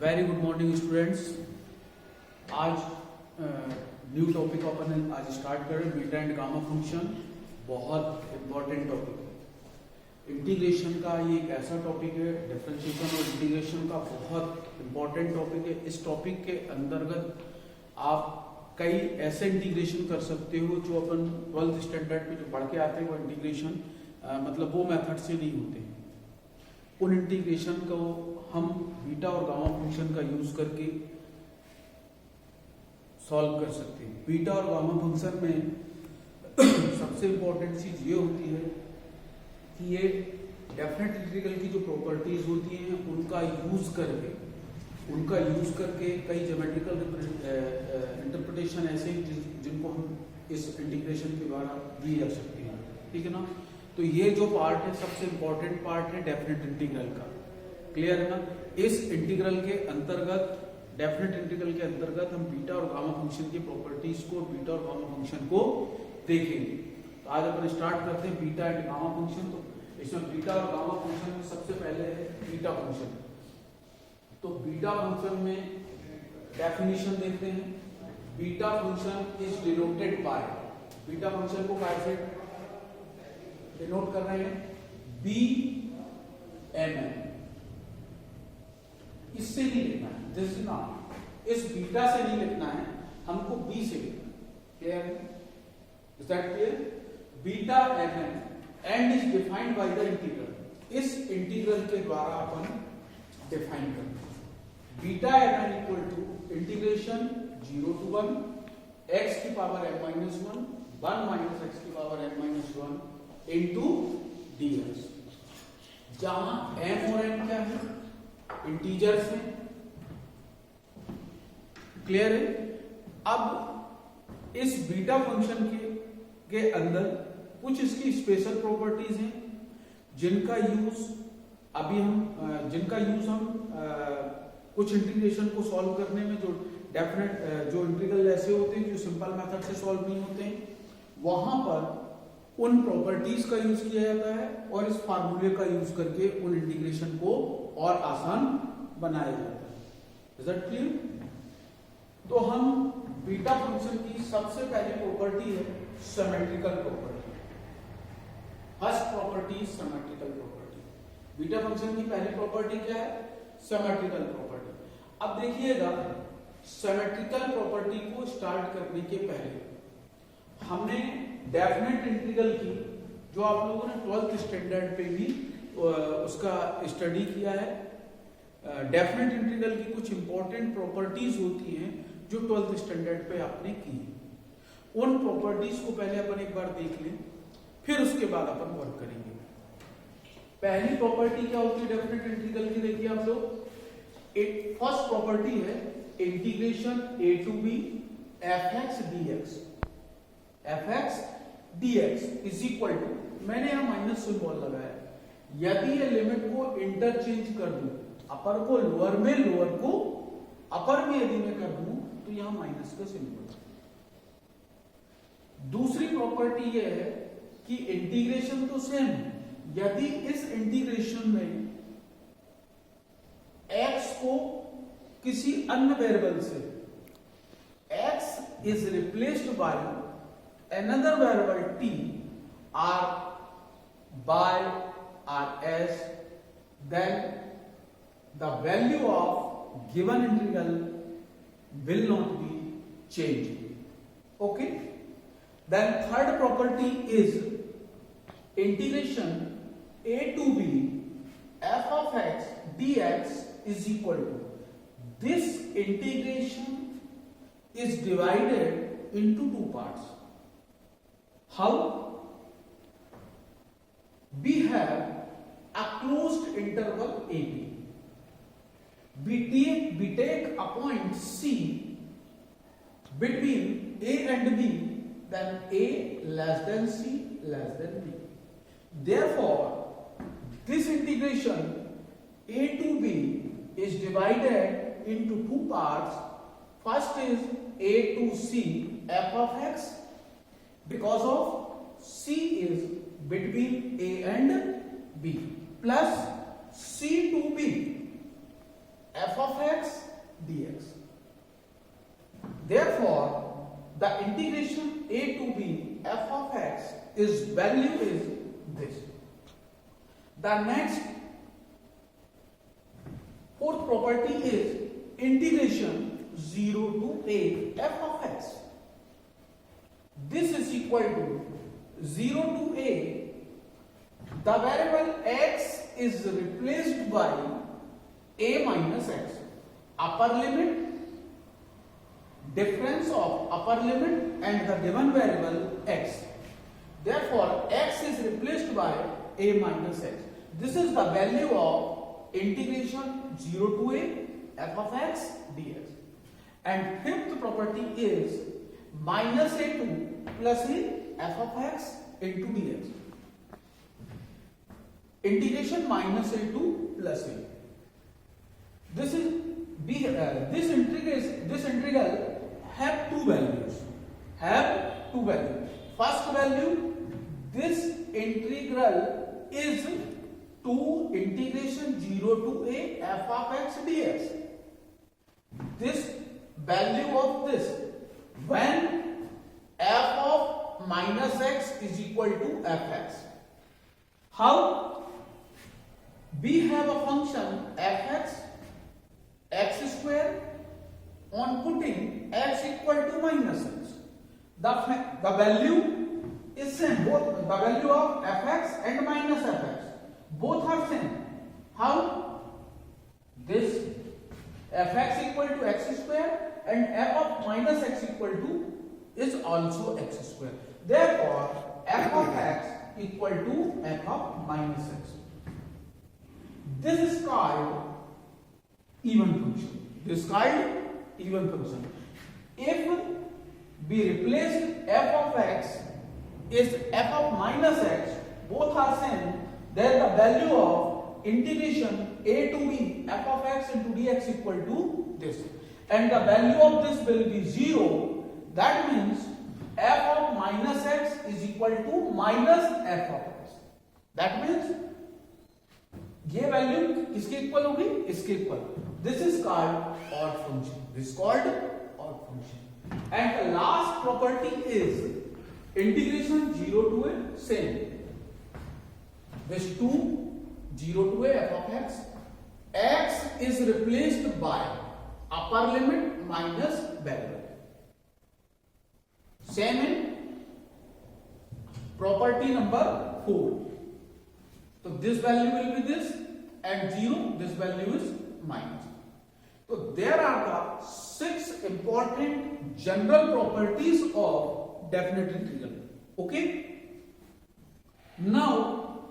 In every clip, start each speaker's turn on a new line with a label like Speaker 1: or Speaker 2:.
Speaker 1: Very good morning students. आज new topic अपन आज start करें, बीटा एंड गामा फंक्शन। बहुत इंपॉर्टेंट टॉपिक है। इंटीग्रेशन का ये एक ऐसा टॉपिक है, डिफरेंशिएशन और इंटीग्रेशन का बहुत इंपॉर्टेंट टॉपिक है। इस टॉपिक के अंतर्गत आप कई ऐसे इंटीग्रेशन कर सकते हो जो अपन 12th स्टैंडर्ड में जो पढ़ के आते हैं वो इंटीग्रेशन मतलब वो मेथड से नहीं होते हैं। उन इंटीग्रेशन को हम बीटा और गामा फंक्शन का यूज करके सॉल्व कर सकते हैं। बीटा और गामा फंक्शन में सबसे इंपॉर्टेंट चीज ये होती है कि ये डेफिनेट इंटीग्रल की जो प्रॉपर्टीज होती हैं उनका यूज करके कई ज्योमेट्रिकल इंटरप्रिटेशन ऐसे जिनको हम इस इंटीग्रेशन के द्वारा दी जा सकती हैं। ठीक है ना। तो ये जो पार्ट है सबसे इंपॉर्टेंट पार्ट है डेफिनेट इंटीग्रल का। क्लियर है ना। इस इंटीग्रल के अंतर्गत डेफिनेट इंटीग्रल के अंतर्गत हम बीटा और गामा फंक्शन की प्रॉपर्टीज को, बीटा और गामा फंक्शन को देखेंगे। तो आज अपन स्टार्ट करते हैं बीटा एंड गामा फंक्शन। तो इसमें बीटा और गामा फंक्शन में सबसे पहले है बीटा फंक्शन। तो बीटा फंक्शन में डेफिनेशन देखते हैं। Beta function is denoted by, beta function को कैसे डिनोट कर रहे हैं, बी एम एन। इससे नहीं लिखना है, दिस इज नॉट, इस बीटा से नहीं लिखना है, हमको बी से लिखना है। क्लियर है? Is that clear? Beta M N and is defined by the integral. इस इंटीग्रल के द्वारा अपन डिफाइन करते हैं। Beta M N equal to integration 0 to 1 x की पावर m minus 1 1 x की power m minus 1 into dx, जहां m और n क्या है, इंटीजर्स हैं। क्लियर है? अब इस बीटा फंक्शन के अंदर कुछ इसकी स्पेशल प्रॉपर्टीज हैं जिनका यूज हम कुछ इंटीग्रेशन को सॉल्व करने में जो डेफिनेट जो इंटीग्रल ऐसे होते हैं जो सिंपल मेथड से सॉल्व नहीं होते हैं, वहां पर उन प्रॉपर्टीज का यूज किया जाता है और इस फार्मूले का यूज करके उन इंटीग्रेशन को और आसान बनाया जाता है। Is that clear? तो हम बीटा फंक्शन की सबसे पहली प्रॉपर्टी है symmetrical property. First property symmetrical property. Beta function की पहली प्रॉपर्टी क्या है? Symmetrical property. अब देखिएगा, सिमेट्रिकल प्रॉपर्टी को स्टार्ट करने के पहले हमने डेफिनेट इंटीग्रल की, जो आप लोगों ने 12th स्टैंडर्ड पे भी उसका स्टडी किया है, डेफिनेट इंटीग्रल की कुछ इंपॉर्टेंट प्रॉपर्टीज होती हैं जो 12th स्टैंडर्ड पे आपने की। उन प्रॉपर्टीज को पहले अपन एक बार देख लें, फिर उसके बाद अपन वर्क करेंगे। पहली प्रॉपर्टी क्या होती है डेफिनेट इंटीग्रल की? देखिए आप लोग, एक फर्स्ट प्रॉपर्टी है integration a to b fx dx, fx dx is equal to, मैंने यहां माइनस सिंबल लगाया, यदि ये लिमिट को इंटरचेंज कर दूं, अपर को लोअर में, लोअर को अपर में यदि मैं कर दूं तो यहां माइनस का सिंबल। दूसरी प्रॉपर्टी ये है कि इंटीग्रेशन तो सेम है, यदि इस इंटीग्रेशन में x को किसी अन्य वेरिएबल से x is replaced by another variable t or by or as, then the value of given integral will not be changed. Okay? Then third property is integration a to b f of x dx is equal to, this integration is divided into two parts. How? We have a closed interval AB. We take a point C between A and B, then A less than C less than B. Therefore, this integration A to B is divided into two parts. First is A to C f of x, because of C is between A and B, plus C to B f of x dx. Therefore, the integration a to b f of x is value is this. The next fourth property is integration 0 to a f of x. This is equal to 0 to a. The variable x is replaced by a minus x. Upper limit, difference of upper limit and the given variable x. Therefore, x is replaced by a minus x. This is the value of integration 0 to a f of x dx. And fifth property is minus a2 plus a f of x into dx. Integration minus a2 plus a. This is this integral have two values. First value, this integral is to integration 0 to a f of x dx. This value of this when f of minus x is equal to fx. How? We have a function fx x square. On putting x equal to minus x, the value is same. Both the value of fx and minus fx both are same. How? This fx equal to x square and f of minus x equal to is also x square. Therefore, f of x equal to f of minus x. This is called even function. This is called even function. If we replace f of x is f of minus x, both are same, then the value of integration a to b f of x into dx equal to this. And the value of this will be 0. That means f of minus x is equal to minus f of x. That means ये value किसके equal होगी? इसके equal. This is called odd function. This is called odd function. And the last property is integration 0 to a same. This 2 0 to a f of x. X is replaced by upper limit minus variable. Same in property number 4. So this value will be this and 0, this value is minus. So there are the 6 important general properties of definite integral. Okay? Now,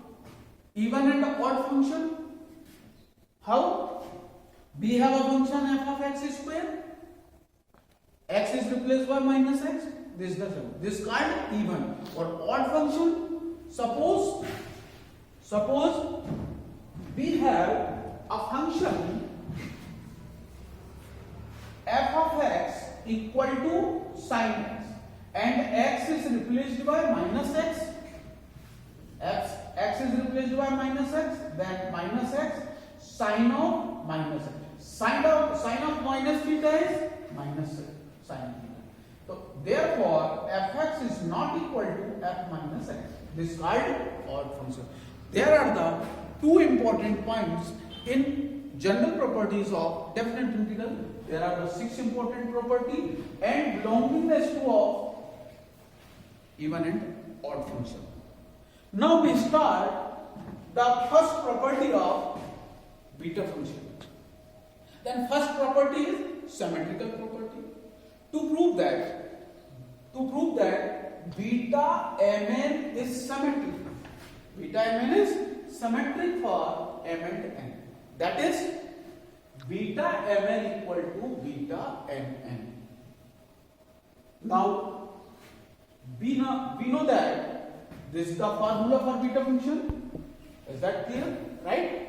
Speaker 1: even and odd function. How? We have a function f of x square. X is replaced by minus x. This is the same. This is called even or odd function. Suppose we have a function f of x equal to sin x and x is replaced by minus x. X is replaced by minus x, then minus x sin of minus x. Sin of minus theta is minus sin theta. So therefore fx is not equal to f minus x. This is called odd function. There are the 2 important points in general properties of definite integral. There are the 6 important properties and belongingness to of even and odd function. Now we start the first property of beta function. Then first property is symmetrical property. To prove that beta mn is symmetric. Beta mn is symmetric for m and n. That is beta mn equal to beta mn. Now we know that this is the formula for beta function. Is that clear? Right?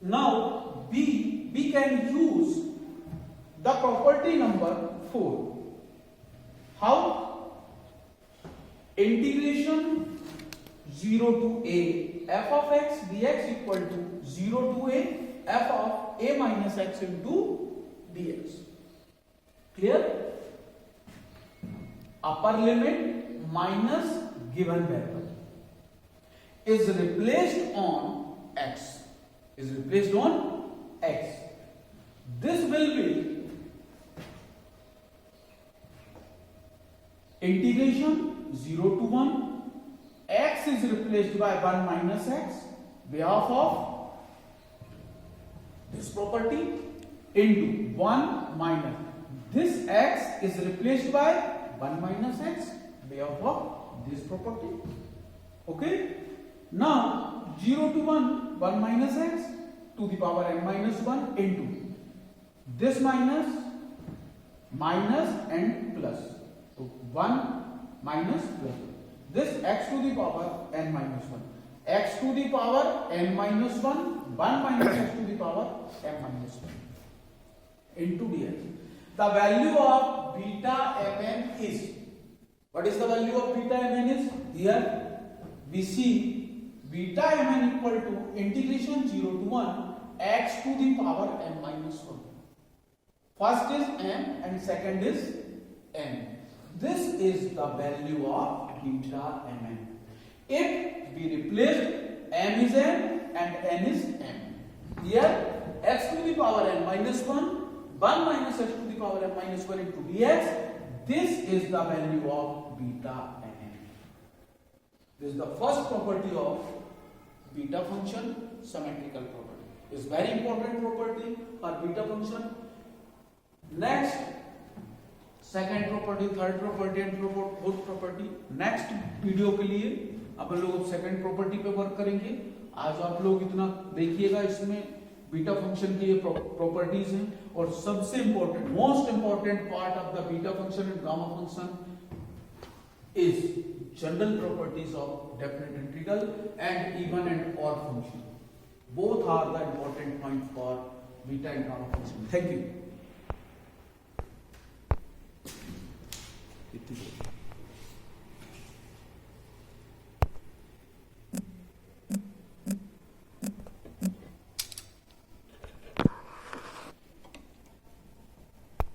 Speaker 1: Now we can use the property number 4. How? Integration 0 to a f of x dx equal to 0 to a f of a minus x into dx. Clear? Upper limit minus given variable is replaced on x. Is replaced on x. This will be integration 0 to 1. X is replaced by 1 minus x, behalf of this property, into 1 minus. This x is replaced by 1 minus x, behalf of this property. Okay? Now 0 to 1, 1 minus x to the power n minus 1 into this minus, minus and plus. So 1 minus plus. This x to the power n minus 1. X to the power n minus 1, 1 minus x to the power n minus 1 into dx. The value of beta mn is, what is the value of beta mn is? Here we see beta mn equal to integration 0 to 1 x to the power n minus 1. First is m and second is n. This is the value of beta mn. If we replace m is n and n is m. Here x to the power n minus 1, 1 minus x to the power n minus 1 into dx. This is the value of beta mn. This is the first property of beta function, symmetrical property. It's very important property for beta function. Next, second property, third property and fourth property. Next video के लिए अपन लोग second property पे work करेंगे. आज आप लोग इतना देखिएगा, इसमें बीटा फंक्शन की ये प्रॉपर्टीज हैं और सबसे important, most important part of the beta function and gamma function is general properties of definite integral and even and odd function. Both are the important point for beta and gamma function. Thank you.